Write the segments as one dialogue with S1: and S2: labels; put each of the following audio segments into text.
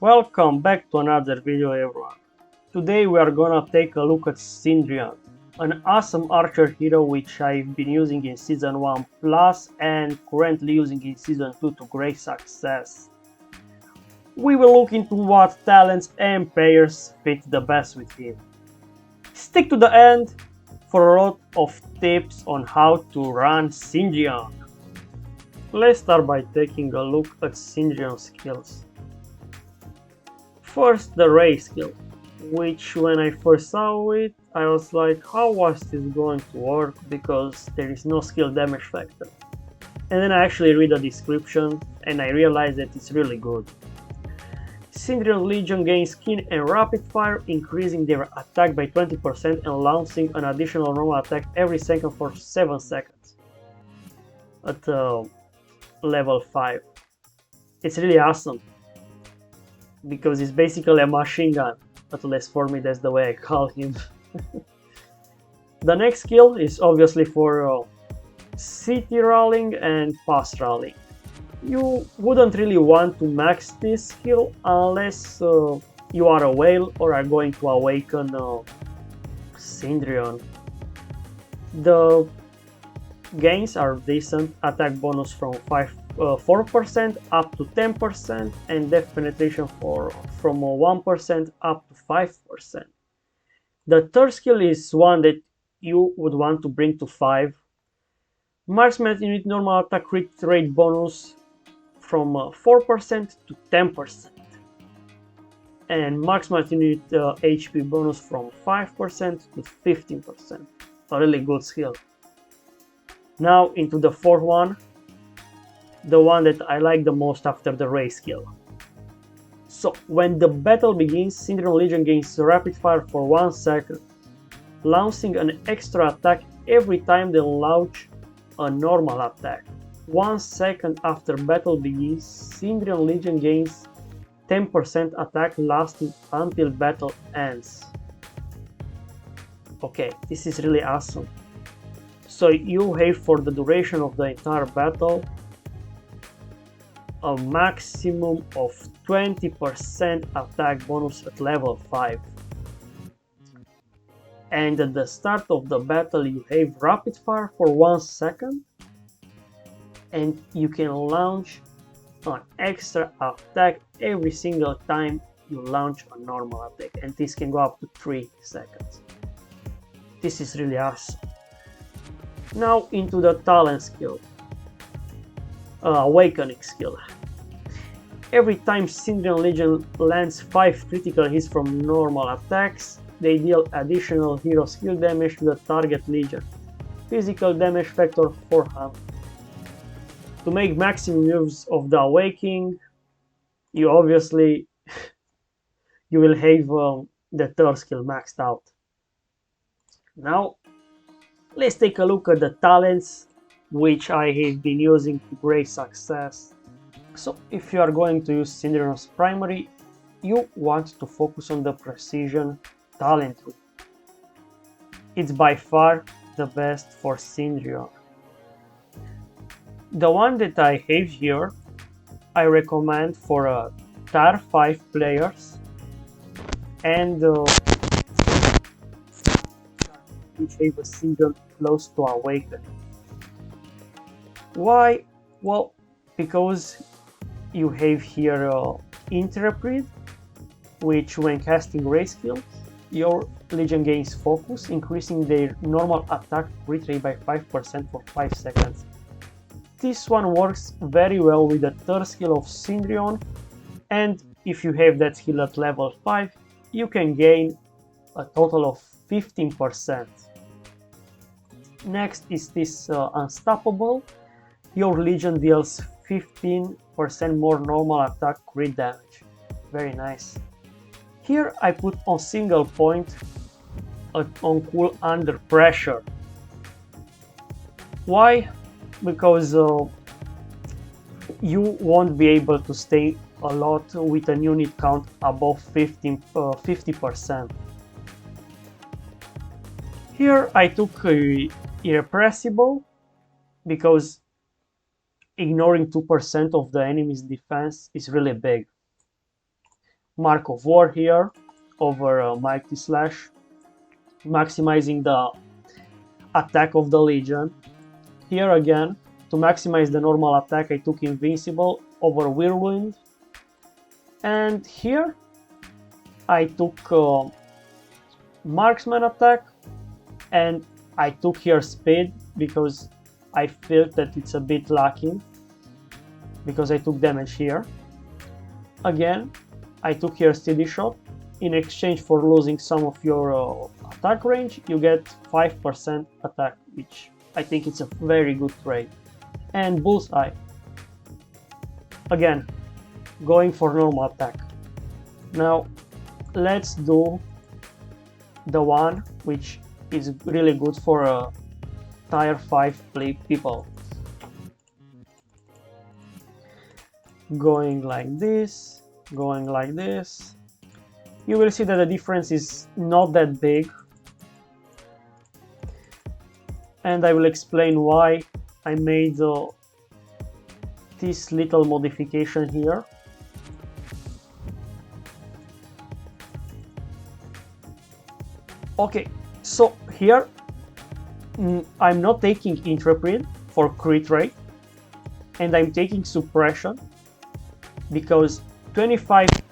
S1: Welcome back to another video everyone. Today we are gonna take a look at Syndrion, an awesome archer hero which I've been using in Season 1 Plus and currently using in Season 2 to great success. We will look into what talents and pairs fit the best with him. Stick to the end for a lot of tips on how to run Syndrion. Let's start by taking a look at Syndrion's skills. First, the Ray skill, which when I first saw it, I was like, how was this going to work, because there is no skill damage factor. And then I actually read the description and I realized that it's really good. Syndrion Legion gains skin and rapid fire, increasing their attack by 20% and launching an additional normal attack every second for 7 seconds. At level 5. It's really awesome, because it's basically a machine gun, at least for me that's the way I call him. The next skill is obviously for city rallying and fast rallying. You wouldn't really want to max this skill unless you are a whale or are going to awaken Syndrion. The gains are decent, attack bonus from 4% up to 10% and depth penetration from 1% up to 5%. The third skill is one that you would want to bring to 5. Marksman unit normal attack crit rate bonus from 4% to 10%. And marksman unit HP bonus from 5% to 15%. A really good skill. Now into the fourth one, the one that I like the most after the Ray skill. So when the battle begins, Syndrion Legion gains rapid fire for 1 second, launching an extra attack every time they launch a normal attack. 1 second after battle begins, Syndrion Legion gains 10% attack lasting until battle ends. Okay, this is really awesome. So you have for the duration of the entire battle a maximum of 20% attack bonus at level 5. And at the start of the battle you have rapid fire for 1 second and you can launch an extra attack every single time you launch a normal attack, and this can go up to 3 seconds. This is really awesome. Now into the talent skill. Awakening skill. Every time Syndrion Legion lands 5 critical hits from normal attacks, they deal additional hero skill damage to the target Legion. Physical damage factor 400. To make maximum use of the awakening, you obviously you will have the third skill maxed out. Now let's take a look at the talents which I have been using to great success. So if you are going to use Syndrion's primary, you want to focus on the precision talent tree. It's by far the best for Syndrion. The one that I have here, I recommend for Tier 5 players and which have a Syndrion close to awaken. Why? Well, because you have here Interpret, which when casting Ray skills, your Legion gains focus, increasing their normal attack crit rate by 5% for 5 seconds. This one works very well with the third skill of Syndrion, and if you have that skill at level 5, you can gain a total of 15%. Next is this Unstoppable. Your Legion deals 15% more normal attack crit damage. Very nice. Here I put on single point on cool under pressure. Why? Because you won't be able to stay a lot with a unit count above 50%. Here I took Irrepressible because ignoring 2% of the enemy's defense is really big. Mark of War here over Mighty Slash, maximizing the attack of the Legion. Here again, to maximize the normal attack, I took Invincible over Whirlwind. And here I took Marksman attack, and I took here Speed because I felt that it's a bit lacking, because I took damage here. Again, I took here Steady Shot. In exchange for losing some of your attack range, you get 5% attack, which I think it's a very good trade. And Bullseye. Again, going for normal attack. Now, let's do the one which is really good for tier 5 people. Going like this, going like this. You will see that the difference is not that big. And I will explain why I made this little modification here. Okay, so here I'm not taking Intrepid for crit rate, and I'm taking Suppression because 25%,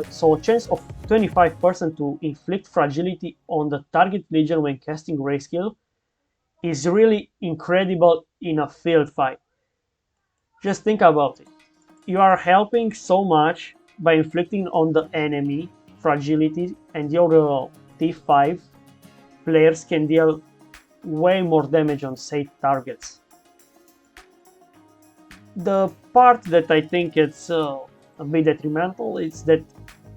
S1: so a chance of 25% to inflict fragility on the target Legion when casting Ray skill is really incredible in a field fight. Just think about it. You are helping so much by inflicting on the enemy fragility, and your T5 players can deal way more damage on safe targets. The part that I think it's a bit detrimental is that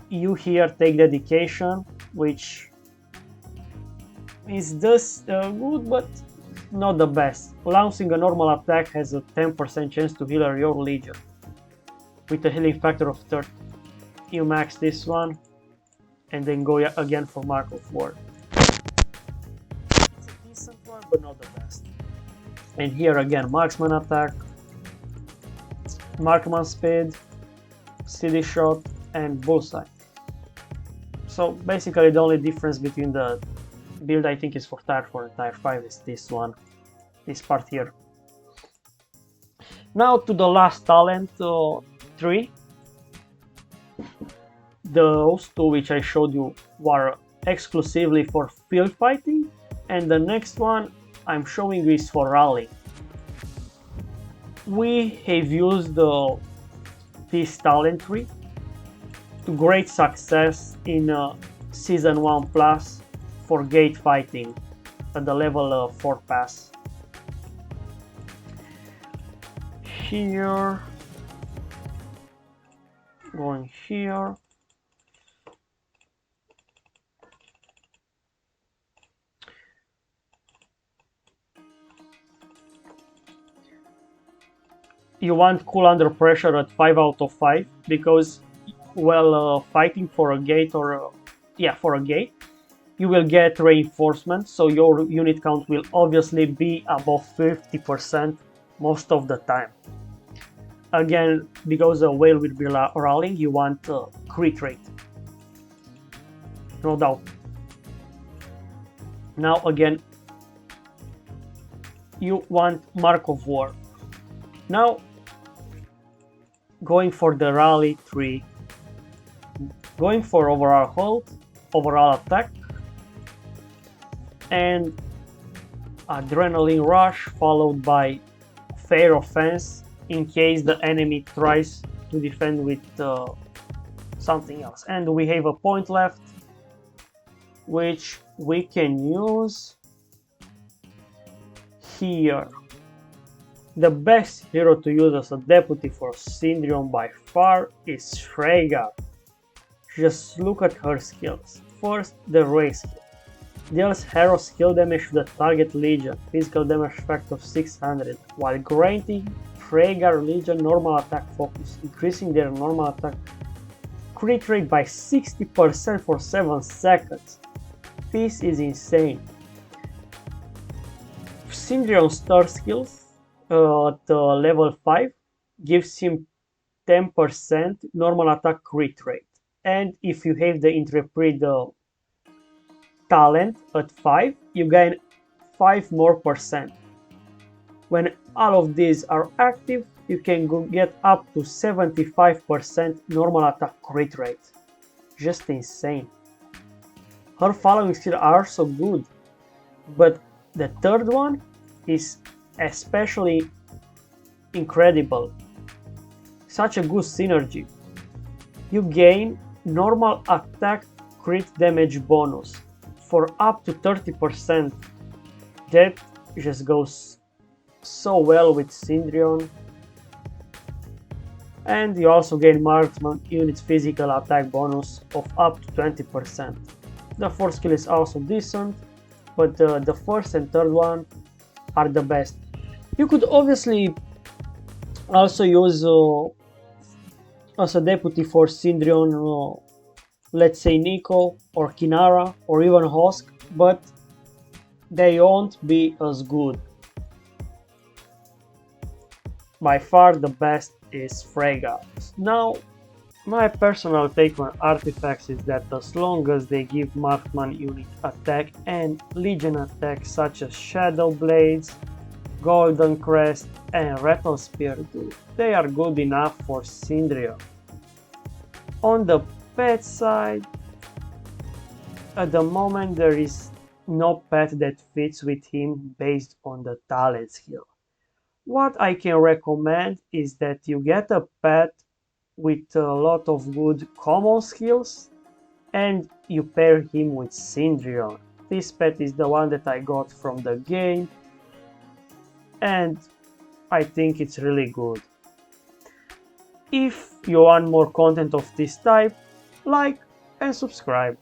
S1: you here take Dedication, which is just good but not the best. Launching a normal attack has a 10% chance to heal your Legion with a healing factor of 30. You max this one and then go again for Mark of War. It's a decent one but not the best. And here again, Marksman attack, Marksman speed, Steady Shot, and Bullseye. So basically the only difference between the build I think is for tier 4 and tier 5 is this one, this part here. Now to the last talent tree. Those two which I showed you were exclusively for field fighting, and the next one I'm showing you is for rally. We have used this talent tree to great success in Season 1 Plus for gate fighting at the level 4 pass. Here, going here. You want cool under pressure at 5 out of 5 because while fighting for a gate for a gate, you will get reinforcement, so your unit count will obviously be above 50% most of the time. Again, because the whale will be rallying, you want crit rate, no doubt. Now again, you want Mark of War. Now, going for the rally tree, going for overall hold, overall attack, and adrenaline rush followed by fair offense in case the enemy tries to defend with something else. And we have a point left which we can use here. The best hero to use as a deputy for Syndrion by far is Freyga. Just look at her skills. First, the Ray skill. Deals hero skill damage to the target Legion, physical damage factor of 600, while granting Freyga Legion normal attack focus, increasing their normal attack crit rate by 60% for 7 seconds. This is insane. Syndrion's star skills at level 5 gives him 10% normal attack crit rate. And if you have the Intrepid talent at 5, you gain 5 more percent. When all of these are active, you can get up to 75% normal attack crit rate. Just insane. Her following skills are so good, but the third one is especially incredible. Such a good synergy. You gain normal attack crit damage bonus for up to 30%. That just goes so well with Syndrion. And you also gain marksman unit physical attack bonus of up to 20%. The fourth skill is also decent, but the first and third one are the best. You could obviously also use as a deputy for Syndrion, let's say Nico or Kinara or even Hosk, but they won't be as good. By far the best is Freyga. Now, my personal take on artifacts is that as long as they give marksman unit attack and legion attack such as Shadow Blades, Golden Crest and Rattle Spear do, they are good enough for Syndrion. On the pet side, at the moment there is no pet that fits with him based on the talent skill. What I can recommend is that you get a pet with a lot of good common skills and you pair him with Syndrion. This pet is the one that I got from the game and I think it's really good. If you want more content of this type, like and subscribe.